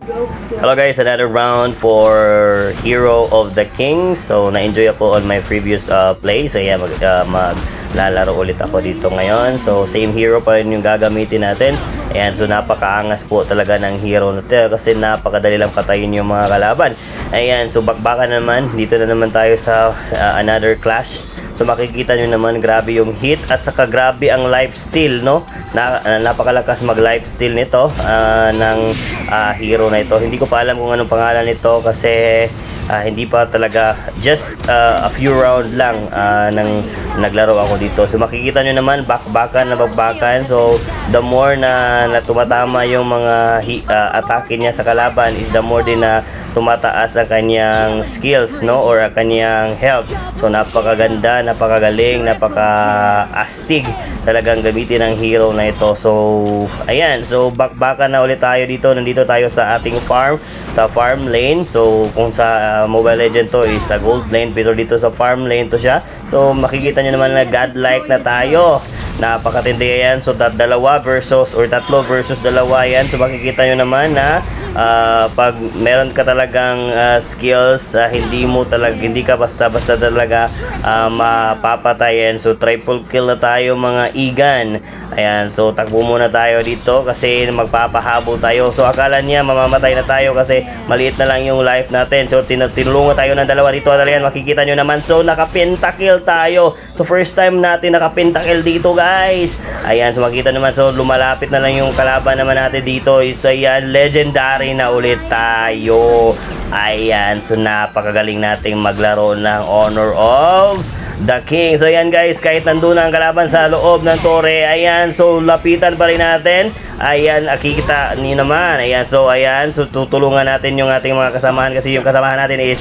Hello guys, another round for Hero of the King. So na-enjoy ako on my previous play. So yeah, maglalaro ulit ako dito ngayon. So same hero pa rin yung gagamitin natin. Ayan, so napakaangas po talaga ng hero na ito kasi napakadali lang patayin yung mga kalaban. Ayan, so bakbakan naman. Dito na naman tayo sa another clash. So makikita nyo naman, grabe yung hit at saka grabe ang lifesteal, no? Napakalakas mag lifesteal nito ng hero na ito. Hindi ko pa alam kung anong pangalan nito kasi hindi pa talaga, just a few round lang nang naglaro ako dito. So makikita nyo naman, bakbakan na bakbakan. So the more na tumatama yung mga atake niya sa kalaban is the more din na tumataas ang kanyang skills, no, or ang kanyang health. So napakaganda, napakagaling, napaka-astig talagang gamitin ang hero na ito. So ayan, so bakbakan na ulit tayo dito. Nandito tayo sa ating farm, sa farm lane. So kung sa Mobile Legend to is sa gold lane, pero dito sa farm lane to siya. So makikita nyo naman na godlike na tayo. Napakatindi yan. So dalawa versus or tatlo versus dalawa yan. So makikita nyo naman na pag meron ka talagang skills, hindi ka basta-basta talaga mapapatayin. So triple kill na tayo mga igan. Ayan, so takbo muna tayo dito kasi magpapahabol tayo. So akala niya mamamatay na tayo kasi maliit na lang yung life natin. So tinulungan tayo ng dalawa dito. Ayan, makikita nyo naman. So naka-pentakill tayo. So first time natin naka-pentakill dito guys. Ayan, so makikita naman. So lumalapit na lang yung kalaban naman natin dito. So ayan, legendary na ulit tayo. Ayan, so napakagaling nating maglaro ng Honor of the King. So ayan guys, kahit nandun ang kalaban sa loob ng tore, ayan, so lapitan pa rin natin. Ayan, akikita niyo naman. Ayan, so tutulungan natin yung ating mga kasamahan kasi yung kasamahan natin is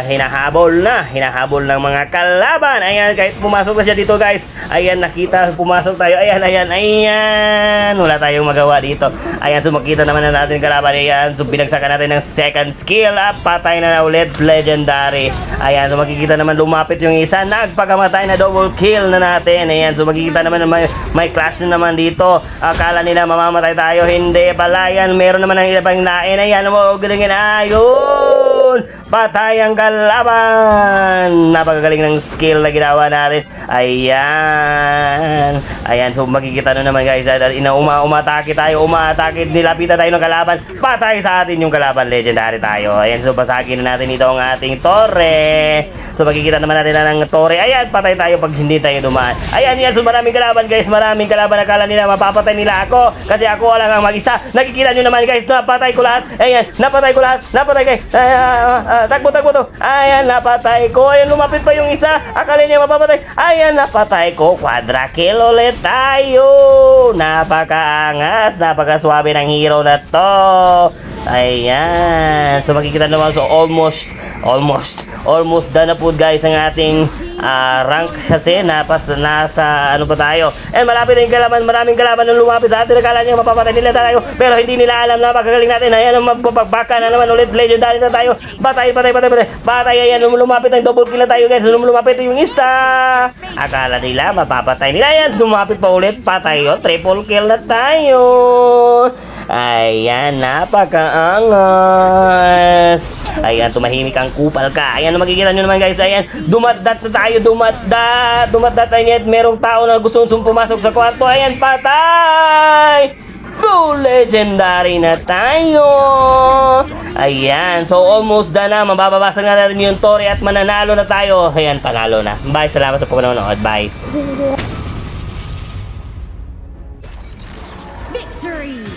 hinahabol ng mga kalaban. Ayan, kahit pumasok na siya dito guys. Ayan, nakita, pumasok tayo. Ayan. Wala tayong magawa dito. Ayan, so makita naman na natin kalaban. Ayan, so binagsakan natin ng second skill up. Patay na ulit, legendary. Ayan, so makikita naman lumapit yung isa. Nagpagamatay na double kill na natin. Ayan, so makikita naman na may clash na naman dito. Akala nila mamamatay tayo, hindi pala yan. Meron naman ang ibang nain. Ayan mo, galing ayun, patay ang kalaban. Napakagaling ng skill na ginawa natin. Ayan, so makikita nyo naman guys, umatake tayo, nilapitan tayo ng kalaban, patay sa atin yung kalaban, legendary tayo. Ayan, so basagin na natin ito ang ating torre. So makikita naman natin na ng torre. Ayan, patay tayo pag hindi tayo dumaan. Ayan, so maraming kalaban guys, maraming kalaban. Akala nila mapapatay nila ako kasi ako lang ang mag-isa. Nakikita nyo naman guys, napatay ko lahat. Ayan, napatay guys. Takbo to. Ayan, napatay ko. Ayan, lumapit pa yung isa. Akala niya mapapatay. Ayan, napatay ko. Quadra kill ulit tayo. Napakaangas, napakaswabe ng hero na to. Ayan, so makikita naman, so almost done na po guys ang ating rank kasi nasa ano pa tayo. And malapit na yung kalaban, maraming kalaban na lumapit sa atin. Akala niya mapapatay nila tayo, pero hindi nila alam na magkagaling natin. Ayan, magpagbaka na naman ulit, legendary na tayo. Patay. Ayan, lumapit ng double kill na tayo guys. Lumapit yung isa. Akala nila mapapatay nila. Ayan, lumapit pa ulit, patay yun. Triple kill na tayo. Ayan, napakaangas. Ayan, tumahimik ang kupal ka. Ayan, makikita nyo naman guys. Ayan, dumatdat na tayo. Dumatdat. Ayan, merong tao na gustong pumasok sa kwarto. Ayan, patay. Blue, legendary na tayo. Ayan, so almost done na. Mababasag na natin yung torre at mananalo na tayo. Ayan, panalo na. Bye, salamat sa pagkanonood. Bye. Victory!